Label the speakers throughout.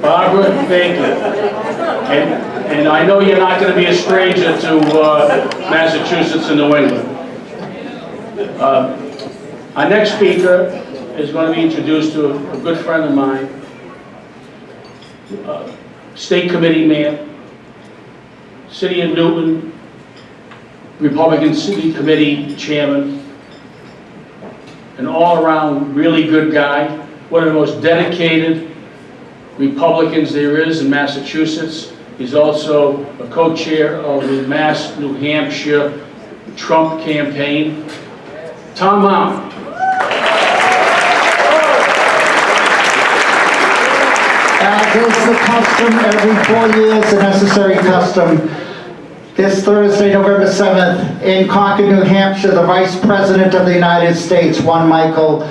Speaker 1: Barbara, thank you. And I know you're not going to be a stranger to Massachusetts and New England. Our next speaker is going to be introduced to a good friend of mine, State Committee man, City of Newton, Republican City Committee Chairman, an all-around really good guy, one of the most dedicated Republicans there is in Massachusetts. He's also a co-chair of the Mass New Hampshire Trump campaign. Tom Mount.
Speaker 2: As is the custom, every 4 years, a necessary custom, this Thursday, November 7th, in Concord, New Hampshire, the Vice President of the United States, one Michael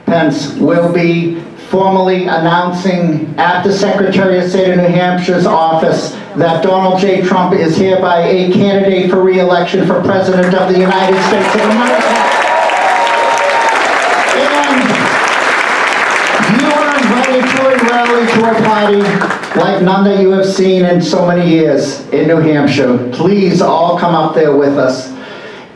Speaker 2: Pence, will be formally announcing at the Secretary of State of New Hampshire's office that Donald J. Trump is hereby a candidate for re-election for President of the United States of America. And you are invited to a rally, to a party like none that you have seen in so many years in New Hampshire. Please all come up there with us.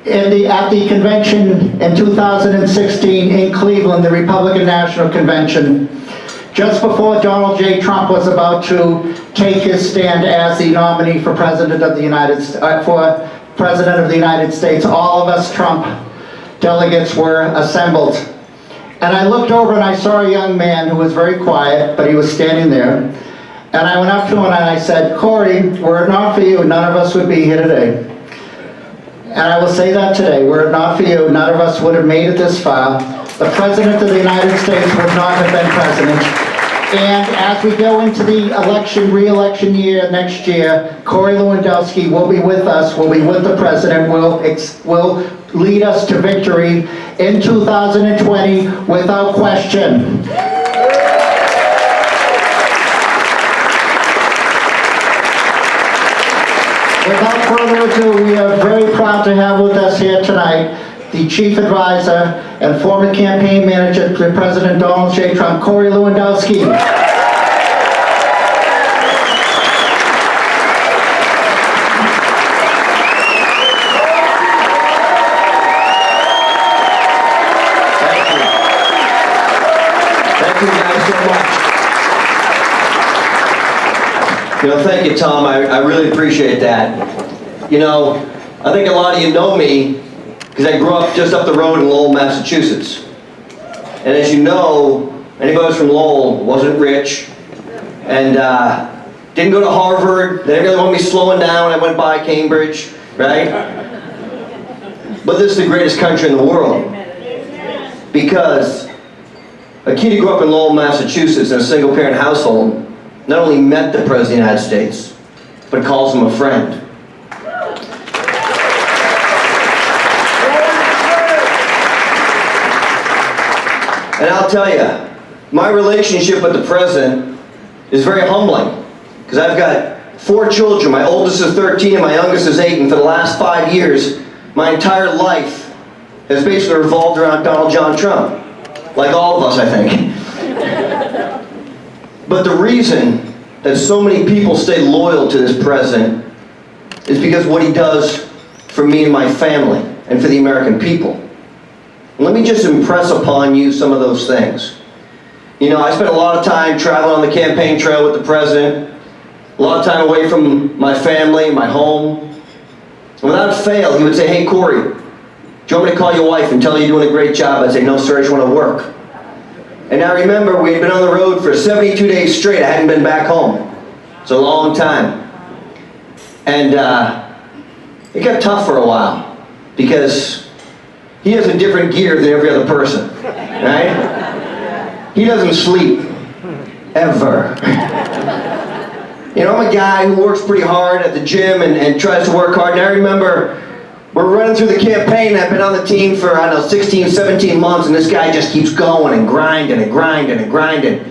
Speaker 2: At the convention in 2016 in Cleveland, the Republican National Convention, just before Donald J. Trump was about to take his stand as the nominee for President of the United States, all of us Trump delegates were assembled. And I looked over and I saw a young man who was very quiet, but he was standing there. And I went up to him and I said, "Cory, were it not for you, none of us would be here today." And I will say that today, were it not for you, none of us would have made it this far. The President of the United States would not have been president. And as we go into the re-election year next year, Cory Lewandowski will be with us, will be with the President, will lead us to victory in 2020 without question. Without further ado, we are very proud to have with us here tonight the Chief Advisor and former campaign manager to President Donald J. Trump, Cory Lewandowski.
Speaker 3: Thank you guys so much. Thank you, Tom. I really appreciate that. I think a lot of you know me because I grew up just up the road in Lowell, Massachusetts. And as you know, anybody who's from Lowell wasn't rich and didn't go to Harvard. They didn't really want me slowing down when I went by Cambridge, right? But this is the greatest country in the world because a kid who grew up in Lowell, Massachusetts in a single-parent household not only met the President of the United States, but calls him a friend. And I'll tell you, my relationship with the President is very humbling, because I've got 4 children. My oldest is 13 and my youngest is 8, and for the last 5 years, my entire life has basically revolved around Donald John Trump, like all of us, I think. But the reason that so many people stay loyal to this president is because what he does for me and my family and for the American people. And let me just impress upon you some of those things. I spent a lot of time traveling on the campaign trail with the president, a lot of time away from my family, my home. And without fail, he would say, "Hey, Cory, do you want me to call your wife and tell her you're doing a great job?" I'd say, "No, sir, I just want to work." And I remember we had been on the road for 72 days straight. I hadn't been back home. It's a long time. And it got tough for a while because he has a different gear than every other person, right? He doesn't sleep, ever. I'm a guy who works pretty hard at the gym and tries to work hard. And I remember we're running through the campaign. I've been on the team for, 16, 17 months, and this guy just keeps going and grinding and grinding and grinding.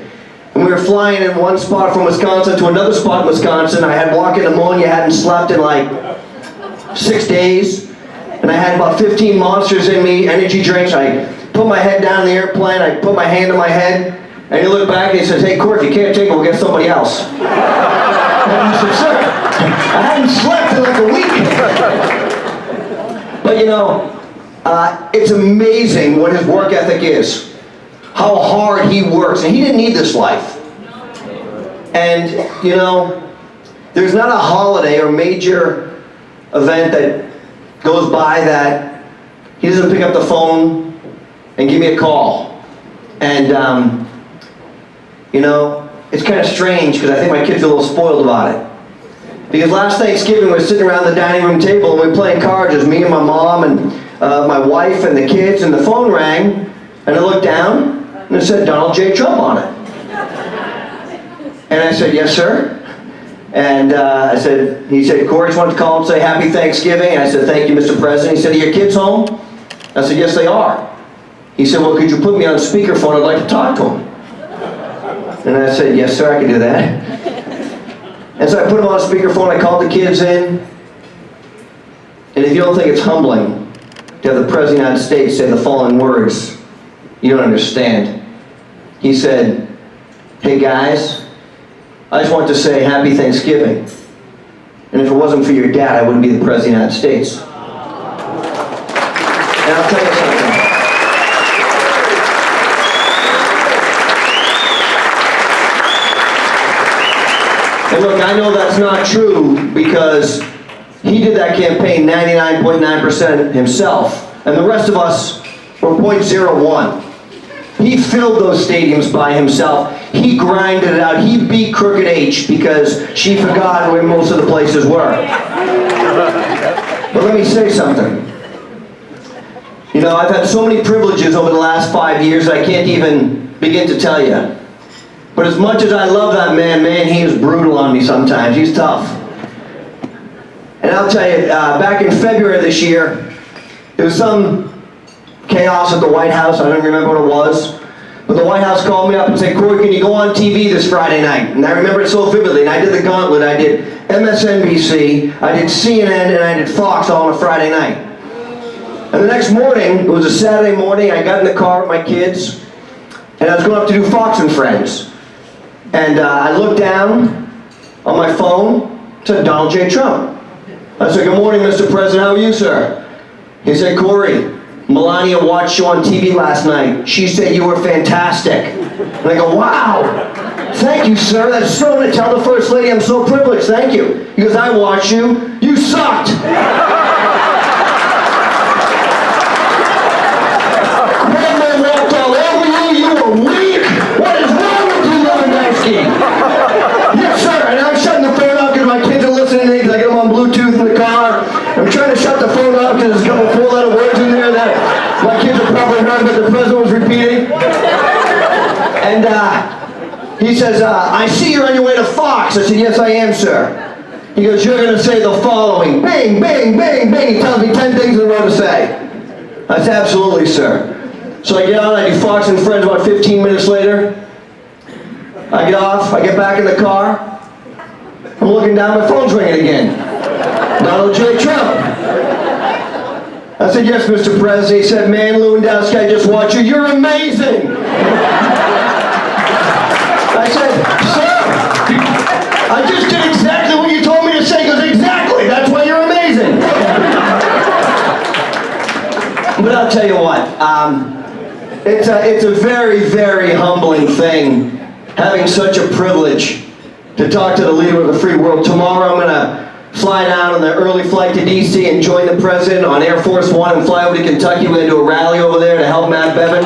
Speaker 3: And we were flying in one spot from Wisconsin to another spot in Wisconsin. I had walking pneumonia, hadn't slept in like 6 days. And I had about 15 Monsters in me, energy drinks. I put my head down in the airplane, I put my hand on my head, And he looked back and he says, "Hey, Cory, if you can't take it, we'll get somebody else." And I said, "Sir, I hadn't slept in like a week." But you know, it's amazing what his work ethic is. How hard he works. And he didn't need this life. And, you know, there's not a holiday or major event that goes by that he doesn't pick up the phone and give me a call. And, you know, it's kind of strange because I think my kids are a little spoiled about it. Because last Thanksgiving we were sitting around the dining room table and we were playing cards. It was me and my mom and my wife and the kids, and the phone rang, and I looked down and it said Donald J. Trump on it. And I said, "Yes, sir." And he said, "Cory, just wanted to call and say happy Thanksgiving." And I said, "Thank you, Mr. President." He said, "Are your kids home?" I said, "Yes, they are." He said, "Well, could you put me on speakerphone? I'd like to talk to him." And I said, "Yes, sir, I can do that." And so I put him on speakerphone, I called the kids in. And if you don't think it's humbling to have the President of the United States say the following words, you don't understand. He said, "Hey guys, I just want to say happy Thanksgiving. And if it wasn't for your dad, I wouldn't be the President of the United States." And I'll tell you something. And look, I know that's not true because he did that campaign 99.9% himself, and the rest of us were 0.01. He filled those stadiums by himself. He grinded it out. He beat Crooked H because she forgot where most of the places were. But let me say something. You know, I've had so many privileges over the last 5 years I can't even begin to tell you. But as much as I love that man, he is brutal on me sometimes. He's tough. And I'll tell you, back in February of this year, there was some chaos at the White House. I don't remember what it was. But the White House called me up and said, "Cory, can you go on TV this Friday night?" And I remember it so vividly. And I did the gauntlet. I did MSNBC, I did CNN, and I did Fox all on a Friday night. And the next morning, it was a Saturday morning, I got in the car with my kids, and I was going up to do Fox and Friends. And I looked down on my phone, it said Donald J. Trump. I said, "Good morning, Mr. President, how are you, sir?" He said, "Cory, Melania watched you on TV last night. She said you were fantastic." And I go, "Wow, thank you, sir. That's so to tell the First Lady I'm so privileged. Thank you." He goes, "I watched you. You sucked." Grandma walked all over you. You were weak. What is wrong with you, Lewandowski? "Yes, sir." And I'm shutting the phone off because my kids are listening to me because I get them on Bluetooth in the car. I'm trying to shut the phone off because there's a couple four-letter words in there that my kids have probably heard, but the president was repeating. And he says, "I see you're on your way to Fox." I said, "Yes, I am, sir." He goes, "You're going to say the following." Bing, bing, bing, bing. He tells me 10 things in a row to say. I said, "Absolutely, sir." So I get on, I do Fox and Friends about 15 minutes later. I get off, I get back in the car. I'm looking down, my phone's ringing again. Donald J. Trump. I said, "Yes, Mr. President." He said, "Man, Lewandowski, I just watched you. You're amazing." I said, "Sir, I just did exactly what you told me to say." He goes, "Exactly, that's why you're amazing." But I'll tell you what, it's a very, very humbling thing having such a privilege to talk to the leader of the free world. Tomorrow I'm going to fly down on the early flight to D.C. and join the president on Air Force One and fly over to Kentucky. We're going to do a rally over there to help Matt Bevin.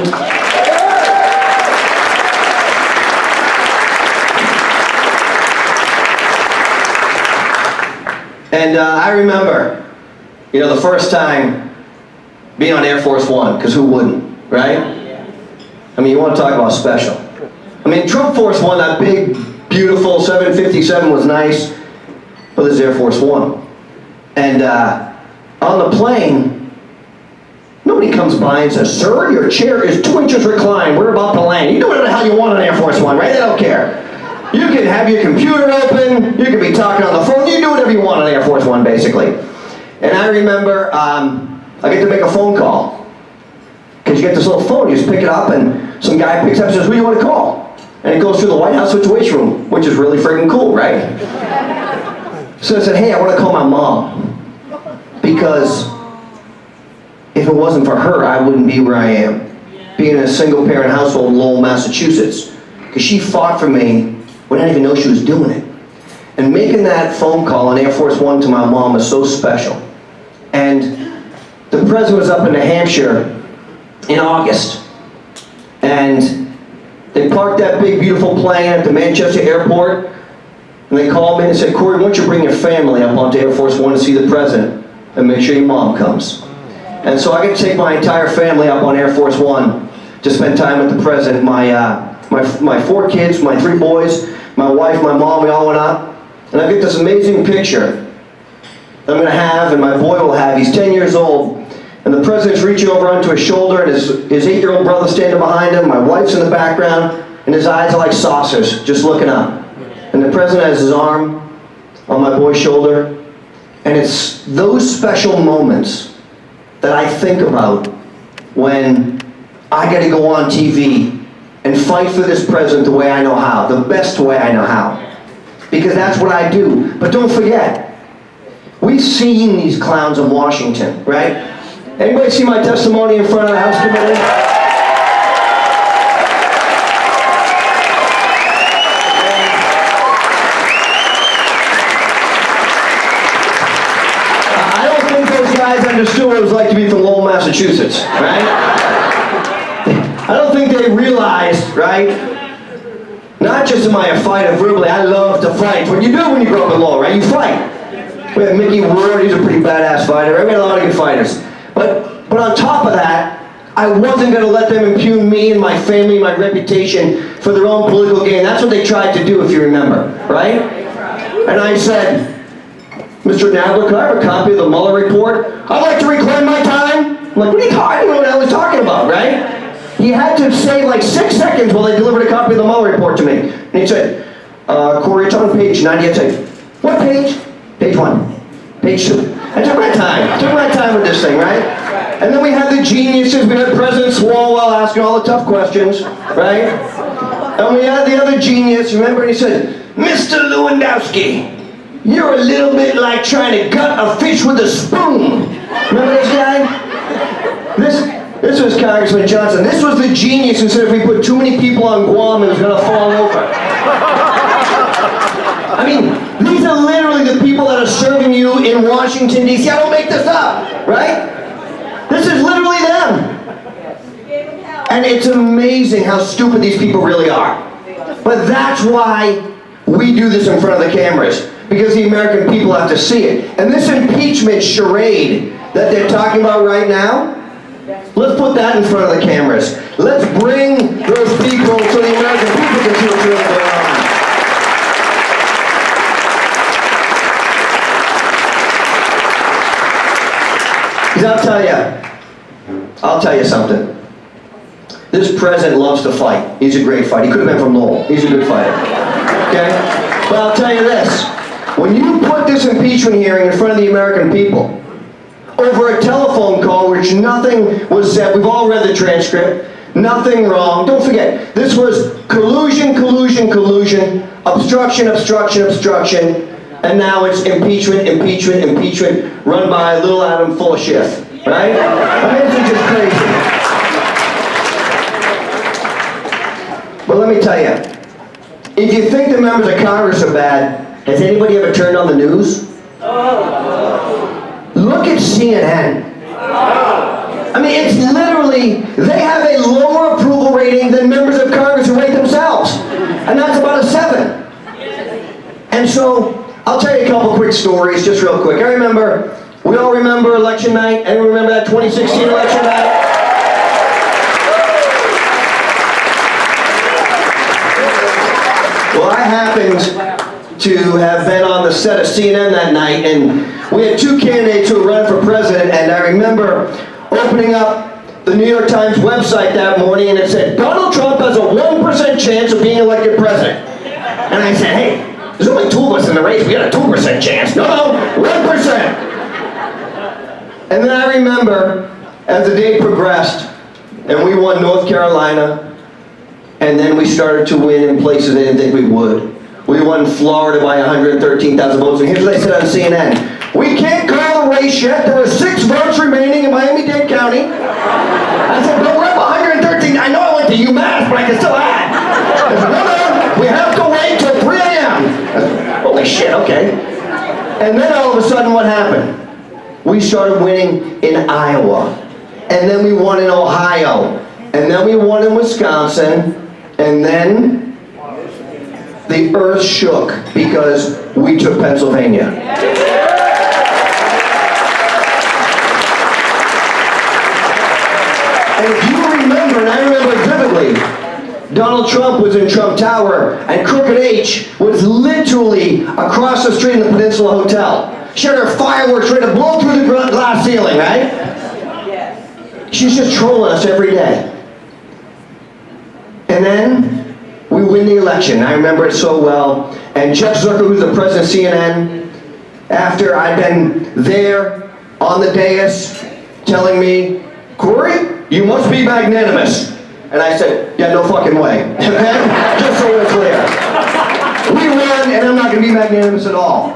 Speaker 3: And I remember, you know, the first time being on Air Force One, because who wouldn't, right? I mean, you want to talk about special. I mean, Trump Force One, that big, beautiful 757 was nice, but this is Air Force One. And on the plane, nobody comes by and says, "Sir, your chair is 2 inches reclined. We're about to land." You do whatever the hell you want on Air Force One, right? They don't care. You can have your computer open. You can be talking on the phone. You do whatever you want on Air Force One, basically. And I remember I get to make a phone call. Because you get this little phone, you just pick it up, and some guy picks up and says, "Who do you want to call?" And it goes through the White House Situation Room, which is really freaking cool, right? So I said, hey, I want to call my mom. Because if it wasn't for her, I wouldn't be where I am. Being in a single-parent household in Lowell, Massachusetts. Because she fought for me when I didn't even know she was doing it. And making that phone call on Air Force One to my mom was so special. And the president was up in New Hampshire in August. And they parked that big, beautiful plane at the Manchester airport. And they called me and said, Cory, why don't you bring your family up onto Air Force One to see the president and make sure your mom comes. And so I got to take my entire family up on Air Force One to spend time with the president. My 4 kids, my 3 boys, my wife, my mom, we all went up. And I get this amazing picture that I'm going to have, and my boy will have. He's 10 years old. And the president's reaching over onto his shoulder, and his 8-year-old brother standing behind him. My wife's in the background, and his eyes are like saucers, just looking up. And the president has his arm on my boy's shoulder. And it's those special moments that I think about when I get to go on TV and fight for this president the way I know how, the best way I know how. Because that's what I do. But don't forget, we've seen these clowns in Washington, right? Anybody see my testimony in front of the House Committee? I don't think those guys understood what it was like to be from Lowell, Massachusetts, right? I don't think they realized, right? Not just am I a fighter verbally, I love to fight. What you do when you grow up in Lowell, right? You fight. We have Mickey Ward, he's a pretty badass fighter. We have a lot of good fighters. But on top of that, I wasn't going to let them impugn me and my family, my reputation for their own political gain. That's what they tried to do, if you remember, right? And I said, Mr. Nadler, could I have a copy of the Mueller report? I'd like to reclaim my time. I'm like, what are you talking about? I was talking about, right? He had to say like 6 seconds while they delivered a copy of the Mueller report to me. And he said, Cory, it's on page 90. I said, what page? Page 1. Page 2. I took my time. I took my time with this thing, right? And then we had the geniuses. We had President Swalwell asking all the tough questions, right? And we had the other genius, remember? And he said, Mr. Lewandowski, you're a little bit like trying to gut a fish with a spoon. Remember this guy? This was Congressman Johnson. This was the genius who said if we put too many people on Guam, it was going to fall over. I mean, these are literally the people that are serving you in Washington, D.C. I don't make this up, right? This is literally them. And it's amazing how stupid these people really are. But that's why we do this in front of the cameras. Because the American people have to see it. And this impeachment charade that they're talking about right now, let's put that in front of the cameras. Let's bring those people so the American people can see what's really going on. Because I'll tell you something. This president loves to fight. He's a great fighter. He could have been from Lowell. He's a good fighter. Okay? But I'll tell you this. When you put this impeachment hearing in front of the American people, over a telephone call which nothing was said, we've all read the transcript, nothing wrong. Don't forget, this was collusion, collusion, collusion, obstruction, obstruction, obstruction, and now it's impeachment, impeachment, impeachment, run by little Adam full of shit, right? I mean, this is just crazy. But let me tell you, if you think the members of Congress are bad, has anybody ever turned on the news? Look at CNN. I mean, it's literally, they have a lower approval rating than members of Congress who rate themselves. And that's about a 7. And so, I'll tell you a couple quick stories, just real quick. We all remember election night. Anyone remember that 2016 election night? Well, I happened to have been on the set of CNN that night, and we had 2 candidates who were running for president, and I remember opening up the New York Times website that morning, and it said, Donald Trump has a 1% chance of being elected president. And I said, hey, there's only 2 of us in the race, we got a 2% chance. No, 1%. And then I remember, as the day progressed, and we won North Carolina, And then we started to win in places they didn't think we would. We won Florida by 113,000 votes, and here's what they said on CNN. We can't call the race yet. There are 6 votes remaining in Miami-Dade County. I said, but we're up 113. I know I went to UMass, but I can still add. I said, no, we have to wait till 3 a.m. I said, holy shit, okay. And then all of a sudden, what happened? We started winning in Iowa. And then we won in Ohio. And then we won in Wisconsin. And then the earth shook because we took Pennsylvania. And if you remember, and I remember vividly, Donald Trump was in Trump Tower, and Crooked H was literally across the street in the Peninsula Hotel. She had her fireworks ready to blow through the glass ceiling, right? Yes. She's just trolling us every day. And then we win the election. I remember it so well. And Jeff Zucker, who's the president of CNN, after I'd been there on the dais, telling me, Cory, you must be magnanimous. And I said, yeah, no fucking way. Okay? Just so we're clear. We won, and I'm not going to be magnanimous at all.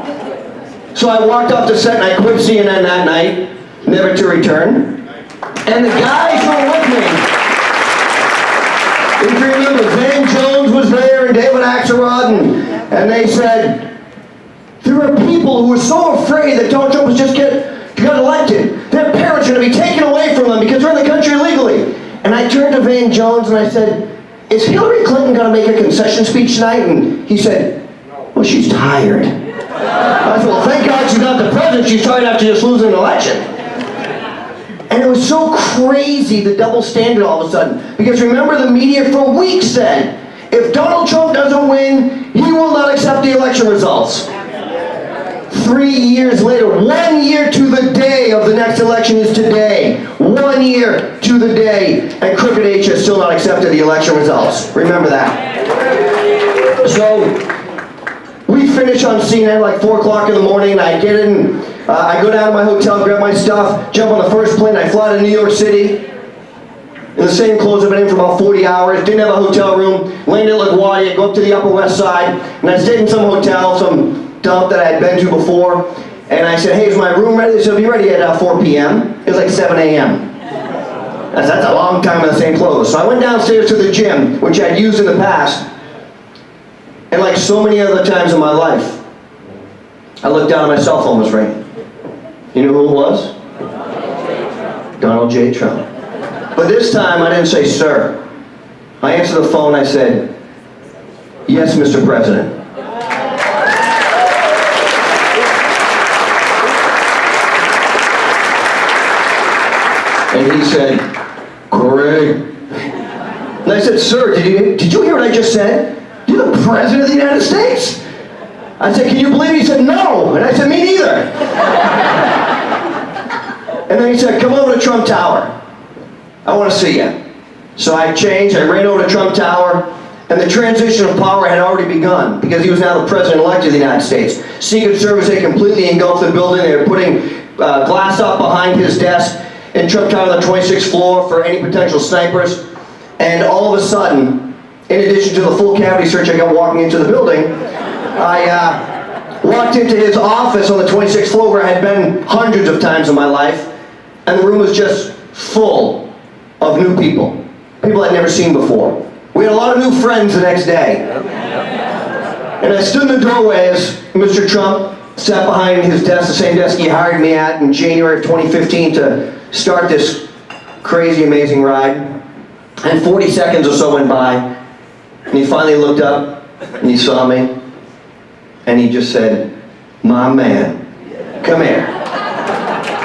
Speaker 3: So I walked off the set and I quit CNN that night, never to return. And the guys who were with me, if you remember, Van Jones was there and David Axelrod, and they said, there are people who were so afraid that Donald Trump was just got elected. Their parents are going to be taken away from them because they're in the country illegally. And I turned to Van Jones and I said, is Hillary Clinton going to make a concession speech tonight? And he said, well, she's tired. I said, well, thank God she's not the president. She's tired after just losing an election. And it was so crazy, the double standard all of a sudden. Because remember, the media for weeks said, if Donald Trump doesn't win, he will not accept the election results. 3 years later, 1 year to the day of the next election is today. 1 year to the day, and Crooked H has still not accepted the election results. Remember that. So, we finish on CNN like 4 o'clock in the morning, and I get in, I go down to my hotel, grab my stuff, jump on the first plane, I fly to New York City. In the same clothes I've been in for about 40 hours, didn't have a hotel room, landed at LaGuardia, go up to the Upper West Side, and I stayed in some hotel, some dump that I had been to before, and I said, hey, is my room ready? They said, be ready at 4 p.m. It was like 7 a.m. That's a long time in the same clothes. So I went downstairs to the gym, which I'd used in the past, and like so many other times in my life, I looked down and my cell phone was ringing. You know who it was? Donald J. Trump. But this time I didn't say, sir. I answered the phone, I said, yes, Mr. President. And he said, Cory. And I said, sir, did you hear what I just said? You're the President of the United States. I said, can you believe it? He said, no. And I said, me neither. And then he said, come over to Trump Tower. I want to see you. So I changed, I ran over to Trump Tower, and the transition of power had already begun because he was now the President-elect of the United States. Secret Service had completely engulfed the building. They were putting glass up behind his desk in Trump Tower on the 26th floor for any potential snipers. And all of a sudden, in addition to the full cavity search I got walking into the building, I walked into his office on the 26th floor where I had been hundreds of times in my life, and the room was just full of new people. People I'd never seen before. We had a lot of new friends the next day. And I stood in the doorway as Mr. Trump sat behind his desk, the same desk he hired me at in January of 2015 to start this crazy, amazing ride. And 40 seconds or so went by, and he finally looked up, and he saw me, and he just said, my man, come here.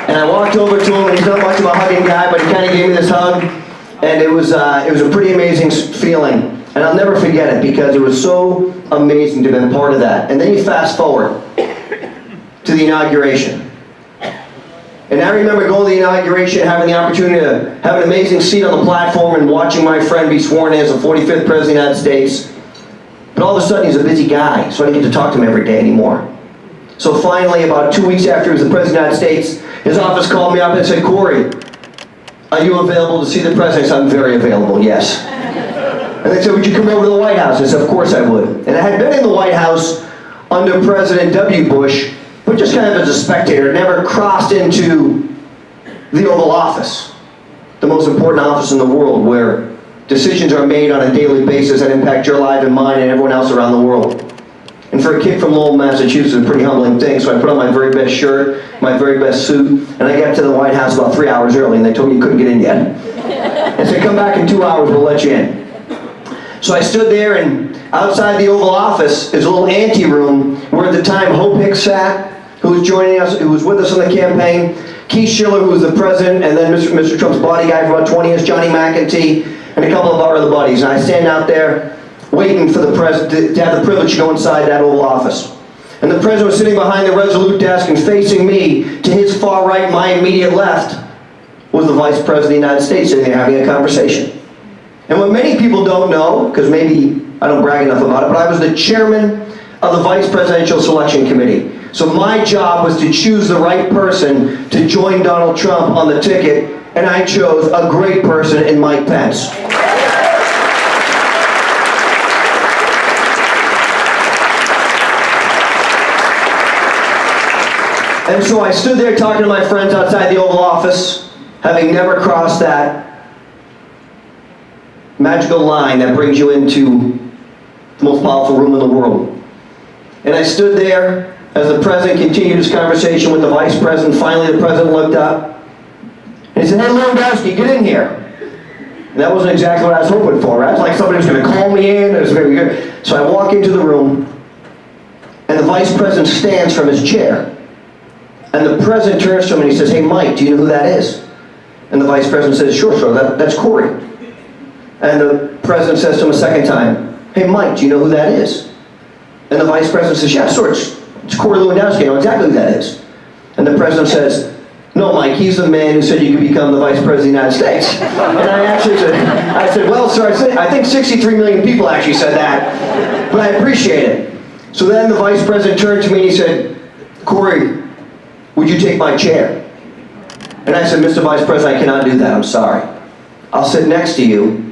Speaker 3: And I walked over to him, and he's not much of a hugging guy, but he kind of gave me this hug, and it was a pretty amazing feeling. And I'll never forget it, because it was so amazing to have been part of that. And then you fast forward to the inauguration. And I remember going to the inauguration, having the opportunity to have an amazing seat on the platform and watching my friend be sworn in as the 45th President of the United States. But all of a sudden, he's a busy guy, so I didn't get to talk to him every day anymore. So finally, about 2 weeks after he was the President of the United States, his office called me up and said, Cory, are you available to see the President? I said, I'm very available, yes. And they said, would you come over to the White House? I said, of course I would. And I had been in the White House under President W. Bush, but just kind of as a spectator, never crossed into the Oval Office, the most important office in the world, where decisions are made on a daily basis that impact your life and mine and everyone else around the world. And for a kid from Lowell, Massachusetts, it's a pretty humbling thing, so I put on my very best shirt, my very best suit, and I got to the White House about 3 hours early, and they told me you couldn't get in yet. And said, come back in 2 hours, we'll let you in. So I stood there, and outside the Oval Office is a little ante-room where at the time Hope Hicks sat, who was joining us, who was with us on the campaign, Keith Schiller, who was the president, and then Mr. Trump's bodyguard for about 20 years, Johnny McEntee, and a couple of our other buddies. And I stand out there waiting for the president to have the privilege to go inside that Oval Office. And the president was sitting behind the Resolute desk, and facing me, to his far right, my immediate left, was the Vice President of the United States sitting there having a conversation. And what many people don't know, because maybe I don't brag enough about it, but I was the chairman of the Vice Presidential Selection Committee. So my job was to choose the right person to join Donald Trump on the ticket, and I chose a great person in Mike Pence. And so I stood there talking to my friends outside the Oval Office, having never crossed that magical line that brings you into the most powerful room in the world. And I stood there as the president continued his conversation with the vice president. Finally, the president looked up and he said, hey, Lewandowski, get in here. And that wasn't exactly what I was hoping for, right? It was like somebody was going to call me in. It was very good. So I walk into the room, and the vice president stands from his chair. And the president turns to him and he says, hey, Mike, do you know who that is? And the vice president says, sure, that's Cory. And the president says to him a second time, hey, Mike, do you know who that is? And the vice president says, yeah, sure, it's Cory Lewandowski, I know exactly who that is. And the president says, no, Mike, he's the man who said you could become the Vice President of the United States. And I said, well, sir, I think 63 million people actually said that, but I appreciate it. So then the Vice President turned to me and he said, Cory, would you take my chair? And I said, Mr. Vice President, I cannot do that, I'm sorry. I'll sit next to you.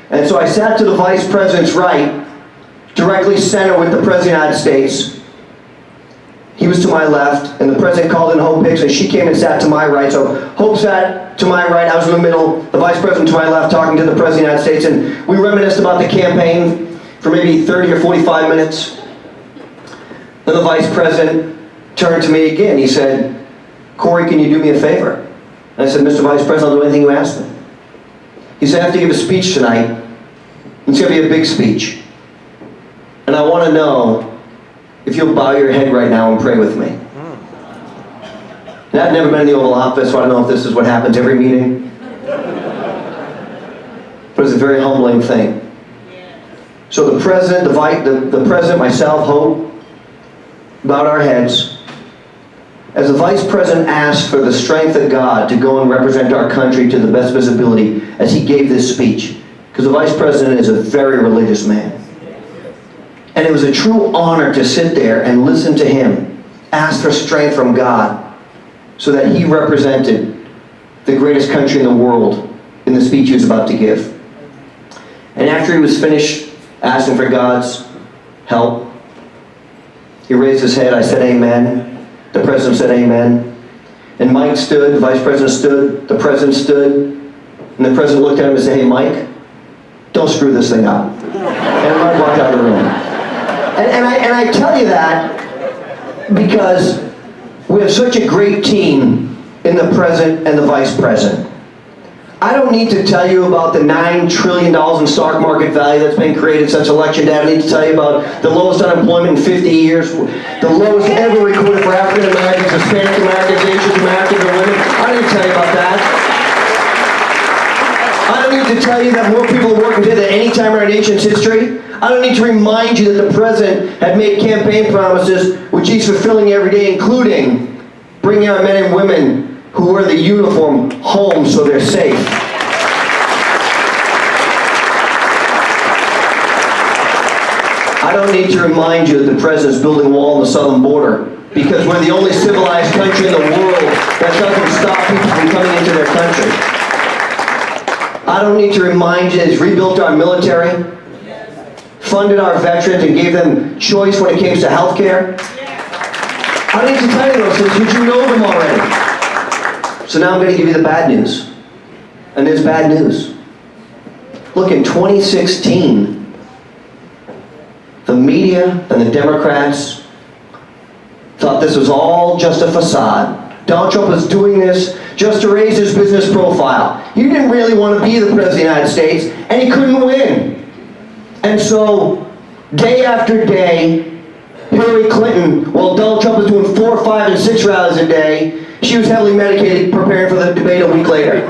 Speaker 3: And so I sat to the Vice President's right, directly center with the President of the United States. He was to my left, and the President called in Hope Hicks, and she came and sat to my right. So Hope sat to my right, I was in the middle, the Vice President to my left, talking to the President of the United States, and we reminisced about the campaign for maybe 30 or 45 minutes. Then the Vice President turned to me again. He said, Cory, can you do me a favor? And I said, Mr. Vice President, I'll do anything you ask me. He said, I have to give a speech tonight. It's going to be a big speech. And I want to know if you'll bow your head right now and pray with me. And I've never been in the Oval Office, so I don't know if this is what happens every meeting. But it's a very humbling thing. So the President, the President, myself, Hope, bowed our heads. As the Vice President asked for the strength of God to go and represent our country to the best visibility as he gave this speech, because the Vice President is a very religious man. And it was a true honor to sit there and listen to him ask for strength from God so that he represented the greatest country in the world in the speech he was about to give. And after he was finished asking for God's help, he raised his head. I said, amen. The President said, amen. And Mike stood, the Vice President stood, the President stood, and the President looked at him and said, hey, Mike, don't screw this thing up. And Mike walked out of the room. And I tell you that because we have such a great team in the President and the Vice President. I don't need to tell you about the $9 trillion in stock market value that's been created since election day. I don't need to tell you about the lowest unemployment in 50 years, the lowest ever recorded for African Americans, Hispanic Americans, Asian Americans, and women. I don't need to tell you about that. I don't need to tell you that more people are working today than any time in our nation's history. I don't need to remind you that the President had made campaign promises which he's fulfilling every day, including bringing our men and women who wear the uniform home so they're safe. I don't need to remind you that the President's building a wall on the southern border because we're the only civilized country in the world that doesn't stop people from coming into their country. I I don't need to remind you, it's rebuilt our military, funded our veterans, and gave them choice when it came to health care. I don't need to tell you those things, because you know them already. So now I'm going to give you the bad news. And there's bad news. Look, in 2016, the media and the Democrats thought this was all just a facade. Donald Trump was doing this just to raise his business profile. He didn't really want to be the President of the United States, and he couldn't win. And so, day after day, Hillary Clinton, while Donald Trump was doing 4, 5, and 6 rallies a day, she was heavily medicated, preparing for the debate a week later.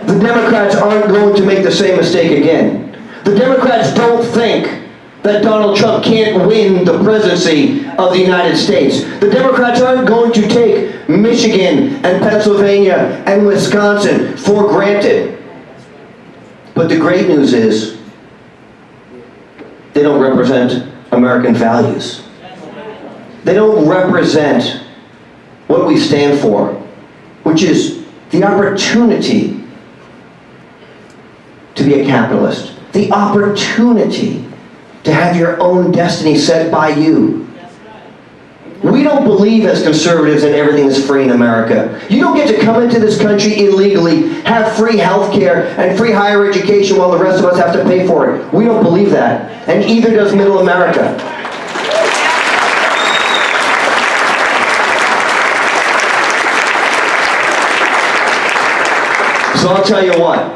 Speaker 3: The Democrats aren't going to make the same mistake again. The Democrats don't think that Donald Trump can't win the presidency of the United States. The Democrats aren't going to take Michigan and Pennsylvania and Wisconsin for granted. But the great news is, they don't represent American values. They don't represent what we stand for, which is the opportunity to be a capitalist, the opportunity to have your own destiny set by you. We don't believe as conservatives that everything is free in America. You don't get to come into this country illegally, have free health care and free higher education while the rest of us have to pay for it. We don't believe that, and either does Middle America. So I'll tell you what,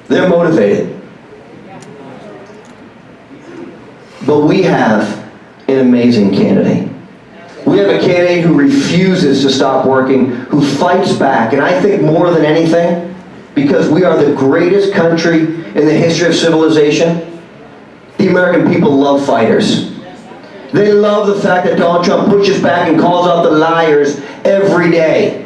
Speaker 3: they're motivated. But we have an amazing candidate. We have a candidate who refuses to stop working, who fights back, and I think more than anything, because we are the greatest country in the history of civilization, the American people love fighters. They love the fact that Donald Trump pushes back and calls out the liars every day,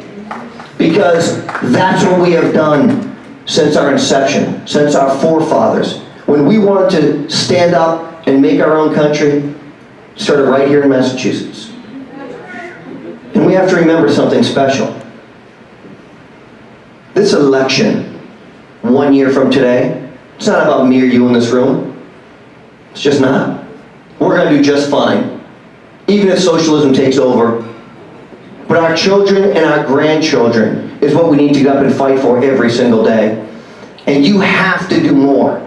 Speaker 3: because that's what we have done since our inception, since our forefathers. When we wanted to stand up and make our own country, started right here in Massachusetts. And we have to remember something special. This election, 1 year from today, it's not about me or you in this room. It's just not. We're going to do just fine, even if socialism takes over. But our children and our grandchildren is what we need to get up and fight for every single day. And you have to do more.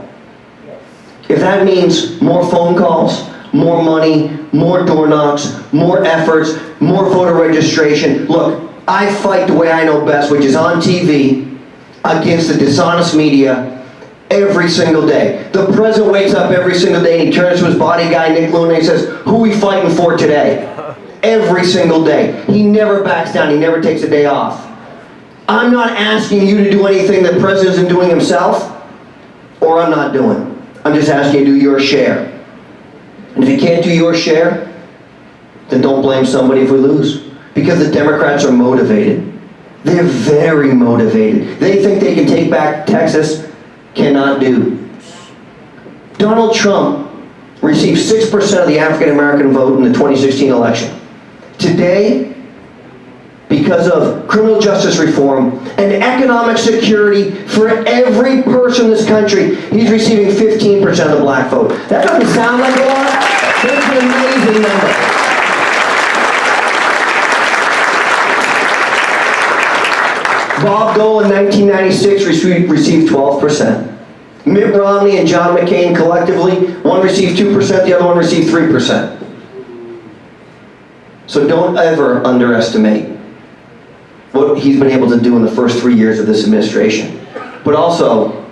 Speaker 3: If that means more phone calls, more money, more door knocks, more efforts, more voter registration. Look, I fight the way I know best, which is on TV, against the dishonest media every single day. The president wakes up every single day and he turns to his body guy, Nick Luna, and he says, who are we fighting for today? Every single day. He never backs down. He never takes a day off. I'm not asking you to do anything the president isn't doing himself, or I'm not doing. I'm just asking you to do your share. And if you can't do your share, then don't blame somebody if we lose. Because the Democrats are motivated. They're very motivated. They think they can take back Texas, cannot do. Donald Trump received 6% of the African American vote in the 2016 election. Today, because of criminal justice reform and economic security for every person in this country, he's receiving 15% of the black vote. That doesn't sound like a lot. That's an amazing number. Bob Dole in 1996 received 12%. Mitt Romney and John McCain collectively, one received 2%, the other one received 3%. So don't ever underestimate what he's been able to do in the first 3 years of this administration. But also,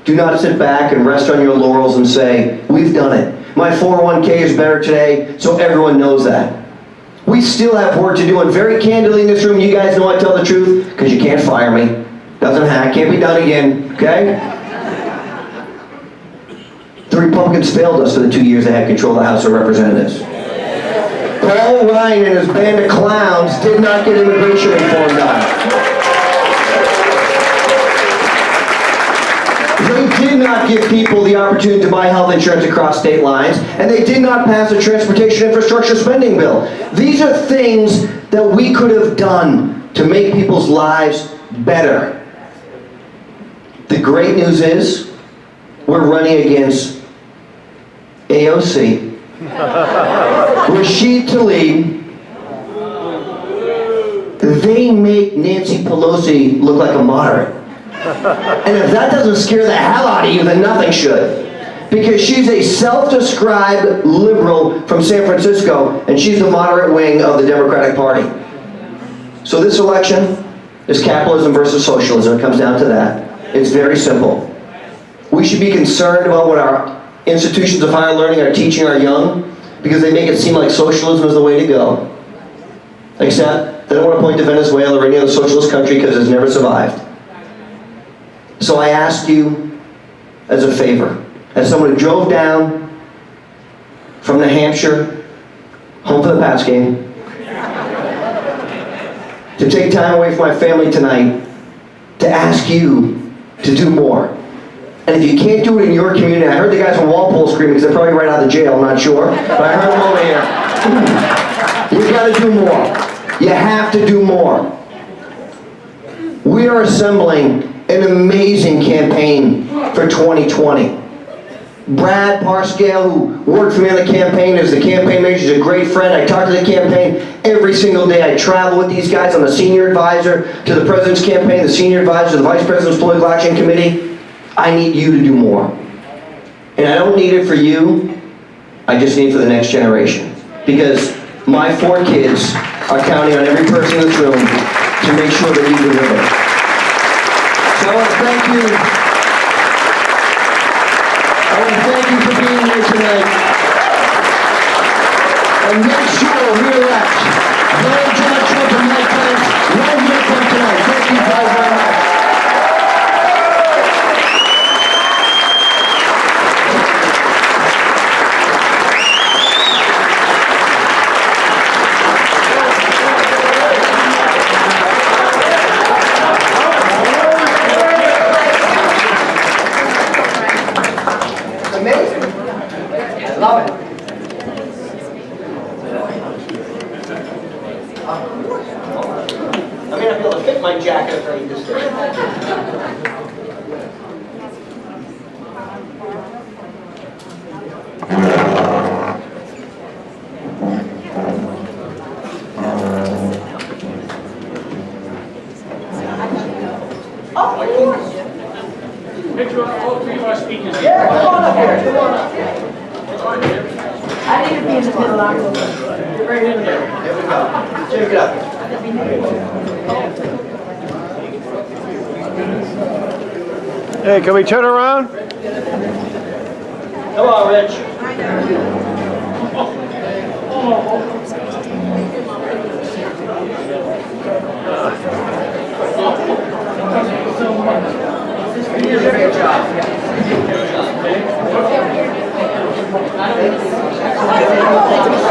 Speaker 3: do not sit back and rest on your laurels and say, we've done it. My 401k is better today, so everyone knows that. We still have work to do, and very candidly in this room, you guys know I tell the truth, because you can't fire me. Doesn't hack, can't be done again, okay? The Republicans failed us for the 2 years they had control of the House of Representatives. Paul Ryan and his band of clowns did not get immigration reform done. They did not give people the opportunity to buy health insurance across state lines, and they did not pass a transportation infrastructure spending bill. These are things that we could have done to make people's lives better. The great news is, we're running against AOC, Rashid Tlaib. They make Nancy Pelosi look like a moderate. And if that doesn't scare the hell out of you, then nothing should. Because she's a self-described liberal from San Francisco, and she's the moderate wing of the Democratic Party. So this election is capitalism versus socialism. It comes down to that. It's very simple. We should be concerned about what our institutions of higher learning are teaching our young, because they make it seem like socialism is the way to go. Except they don't want to point to Venezuela or any other socialist country because it's never survived. So I ask you as a favor, as someone who drove down from New Hampshire, home for the Pats game, to take time away from my family tonight, to ask you to do more. And if you can't do it in your community, I heard the guys from Walpole screaming because they're probably right out of jail, I'm not sure, but I heard them over here. You gotta do more. You have to do more. We are assembling an amazing campaign for 2020. Brad Parscale, who worked for me on the campaign, is the campaign manager. He's a great friend. I talk to the campaign every single day. I travel with these guys. I'm a senior advisor to the president's campaign, the senior advisor to the vice president's political action committee. I need you to do more. And I don't need it for you. I just need it for the next generation. Because my 4 kids are counting on every person in this room to make sure that you deliver. So I want to thank you. I want to thank you for being here tonight. And make sure we're left. Donald John Trump and Mike Pence, right here from tonight. Thank you guys very much. I may not be able to fit my jacket if I eat this thing.
Speaker 1: Picture of all 3 of our speakers.
Speaker 3: Yeah, come on up here. Come on up here.
Speaker 4: I need to be in the middle.
Speaker 3: Get right in there. There we go. Take it up.
Speaker 5: Hey, can we turn around?
Speaker 3: Come on, Rich. You did a great job. Good job.